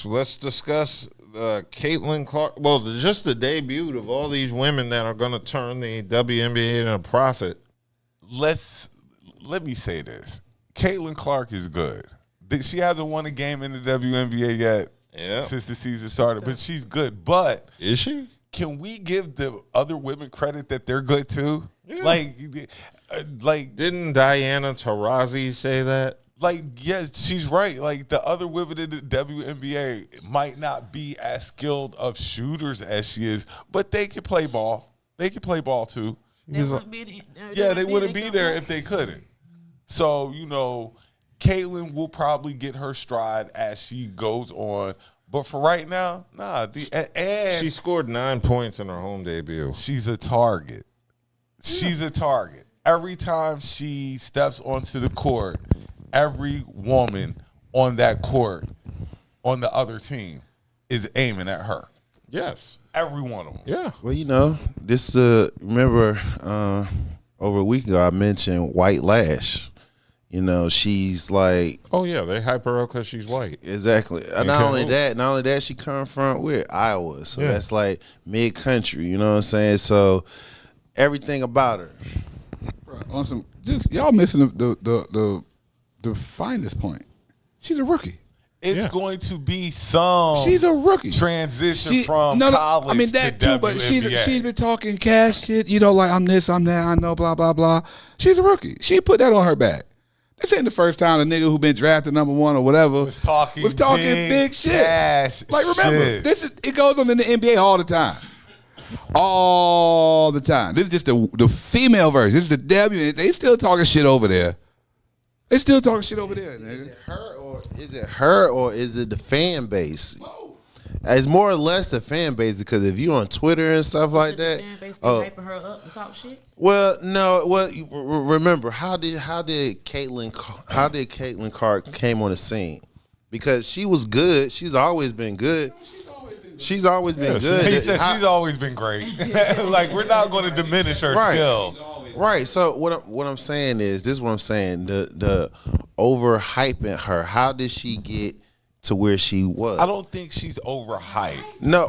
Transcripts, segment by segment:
let's discuss Caitlyn Clark. Well, just the debut of all these women that are going to turn the WNBA into a profit. Let me say this. Caitlyn Clark is good. She hasn't won a game in the WNBA yet since the season started, but she's good. But is she? Can we give the other women credit that they're good too? Yeah. Like didn't Diana Taurasi say that? Like, yes, she's right. Like, the other women in the WNBA might not be as skilled of shooters as she is, but they can play ball. They can play ball too. They wouldn't be there if they couldn't. So, Caitlyn will probably get her stride as she goes on. But for right now, and she scored 9 points in her home debut. She's a target. She's a target. Every time she steps onto the court, every woman on that court on the other team is aiming at her. Yes. Every one of them. Yeah. Well, this remember over a week ago I mentioned White Lash. She's like, oh yeah, they hype her up because she's white. Exactly. Not only that, she come from Iowa, so that's like mid country. You know what I'm saying? So everything about her. Bro, y'all missing the finest point. She's a rookie. It's going to be some. She's a rookie. Transition from college. I mean that to too, but she's been talking cash shit. Like I'm this, I'm that. I know, blah blah blah. She's a rookie. She put that on her back. This ain't the first time a nigga who been drafted number one or whatever was talking big shit. Like remember, it goes on in the NBA all the time. All the time. This is just the female version. This is the W. They still talking shit over there. They still talking shit over there. Nigga. Is it her or is it the fan base? It's more or less the fan base because if you on Twitter and stuff like that, fan base hyping her up and talk shit. Well, no. Well, remember how did Caitlyn Clark came on the scene? Because she was good. She's always been good. She's always been good. He said she's always been great. Like we're not going to diminish her skill. Right. So what I'm saying is this: is what I'm saying. The overhyping her. How did she get to where she was? I don't think she's overhyped. No.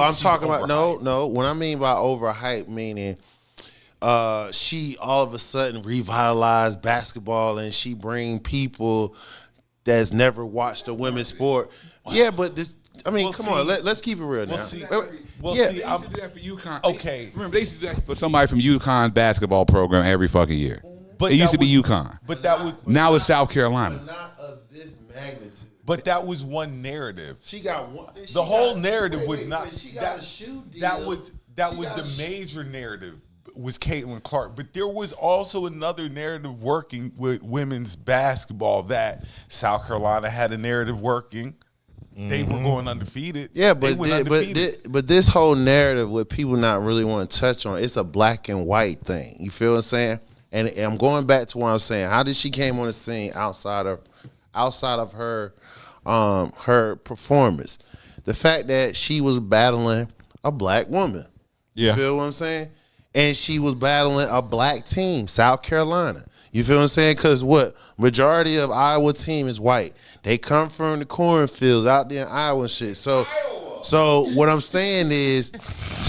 I'm talking about no. What I mean by overhyped meaning. She all of a sudden revitalized basketball and she bring people that's never watched a women's sport. Yeah, but this. I mean, come on. Let's keep it real now. They used to do that for UConn. Okay. Remember, they used to do that for somebody from UConn's basketball program every fucking year. But it used to be UConn. But that was now it's South Carolina. Not of this magnitude. But that was one narrative. She got one. The whole narrative was not. She got a shoe deal. That was the major narrative. Was Caitlyn Clark, but there was also another narrative working with women's basketball that South Carolina had a narrative working. They were going undefeated. Yeah, but this whole narrative with people not really want to touch on, it's a black and white thing. You feel what I'm saying? And I'm going back to what I'm saying. How did she came on the scene outside of her her performance? The fact that she was battling a black woman. You feel what I'm saying? And she was battling a black team, South Carolina. You feel what I'm saying? Because majority of Iowa team is white. They come from the cornfields out there in Iowa and shit. So what I'm saying is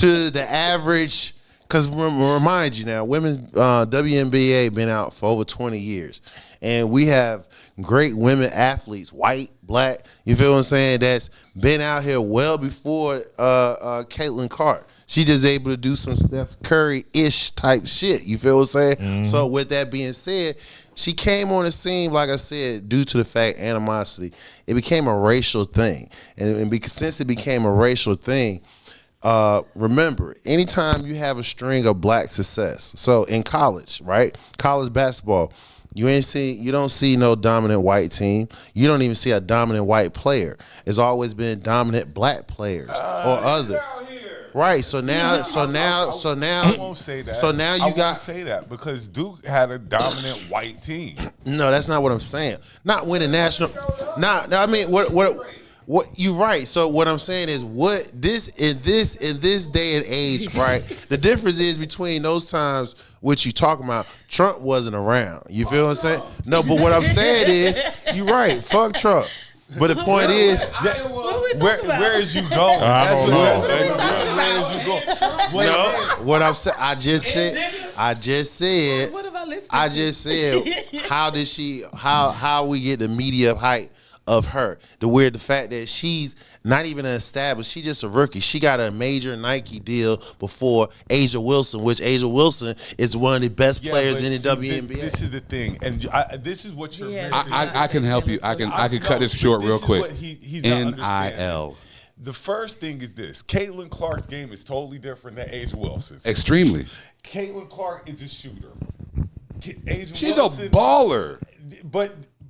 to the average, because remind you now, women's WNBA been out for over 20 years. And we have great women athletes, white, black, you feel what I'm saying, that's been out here well before Caitlyn Clark. She just able to do some Steph Curry-ish type shit. You feel what I'm saying? Mm-hmm. So with that being said, she came on the scene, like I said, due to the fact animosity. It became a racial thing. And since it became a racial thing, remember, anytime you have a string of black success, so in college, right? College basketball, you don't see no dominant white team. You don't even see a dominant white player. It's always been dominant black players or other. Right, so now I won't say that. So now I won't say that because Duke had a dominant white team. No, that's not what I'm saying. Not winning national. I mean what you're right. So what I'm saying is what this in this day and age, right? The difference is between those times which you talking about, Trump wasn't around. You feel what I'm saying? No, but what I'm saying is you're right. Fuck Trump. But the point is that we talking about? Where is you going? I don't know. What are we talking Where is you going? Wait, No, what I'm saying, I just said, What have I listened I to? just said, how we get the media hype of her, the fact that she's not even an established, she just a rookie. She got a major Nike deal before Asia Wilson, which Asia Wilson is one of the best players in the WNBA. This is the thing, and this is what you're Yeah. missing. I can help you. I can cut this short real quick. He's not understanding. NIL. The first thing is this: Caitlyn Clark's game is totally different than Asia Wilson's. Extremely. Caitlyn Clark is a shooter. Asia She's Wilson, a baller.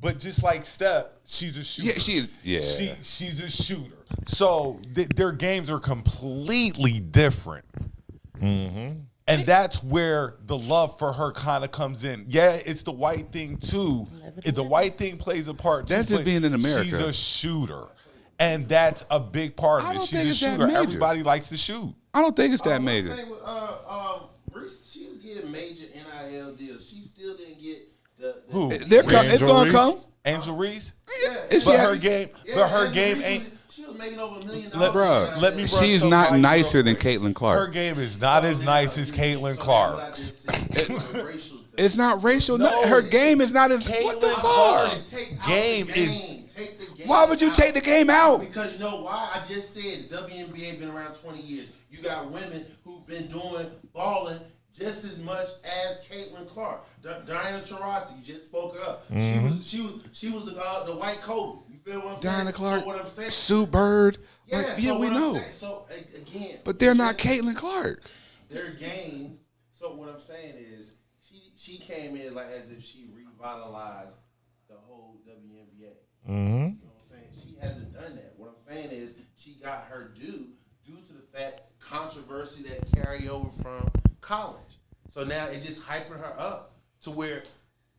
But just like Steph, she's a shooter. Yeah, she is. Yeah. She's a shooter. So their games are completely different. Mm-hmm. And that's where the love for her kind of comes in. Yeah, it's the white thing too. The white thing plays a part too. That's just being in America. She's a shooter. And that's a big part of I it. don't She's think a it's that shooter. major. Everybody likes to shoot. I don't think it's that major. Reese, she was getting major NIL deals. She still didn't get the Who? It's Angel gonna Reese? come. Angel Reese? Is But she her happy? game, ain't. She was making over $1 million. Bruh, Let me brush she's something not by you nicer real than quick. Caitlyn Her Clark. game is not as nice as Caitlyn Clark's. It's not racial. No. Her game is not as. What the Caitlyn fuck? Clark's game is. Take the game Why would you take the game out? Because you know why? I just said the WNBA been around 20 years. You got women who've been doing balling just as much as Caitlyn Clark. Diana Taurasi, you just spoke her up. She was the white Kobe. You feel what I'm saying? Diana Clark, So what I'm saying? Sue Bird. Yeah, Like, so yeah, we what I'm know. saying- So again, But they're not just- Caitlyn Clark. Their games. So what I'm saying is, she came in like as if she revitalized the whole WNBA. You know what I'm saying? She hasn't done that. What I'm saying is, she got her due to the fact controversy that carry over from college. So now it's just hyping her up to where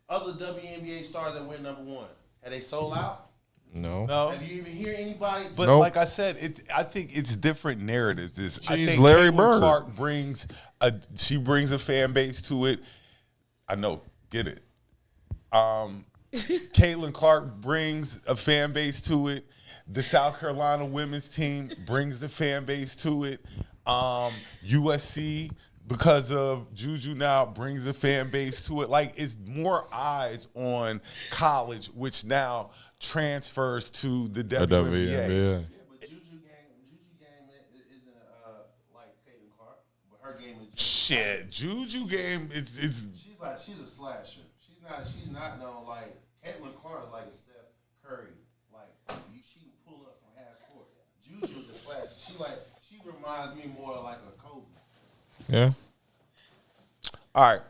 other WNBA stars that went number one, have they sold out? No. No. Have you even hear anybody? But Nope. like I said, I think it's different narratives. I She's think Larry Caitlyn Bird. Clark brings a fan base to it. I know, get it. Caitlyn Clark brings a fan base to it. The South Carolina women's team brings a fan base to it. USC, because of Juju now, brings a fan base to it. Like, it's more eyes on college, which now transfers to the WNBA. WNBA. But Juju game isn't like Caitlyn Clark, but her game is Shit, Juju game is she's a slasher. She's not known like Caitlyn Clark is like a Steph Curry. Like she can pull up from half court. Juju's a slasher. She reminds me more like a Kobe. Yeah. all right.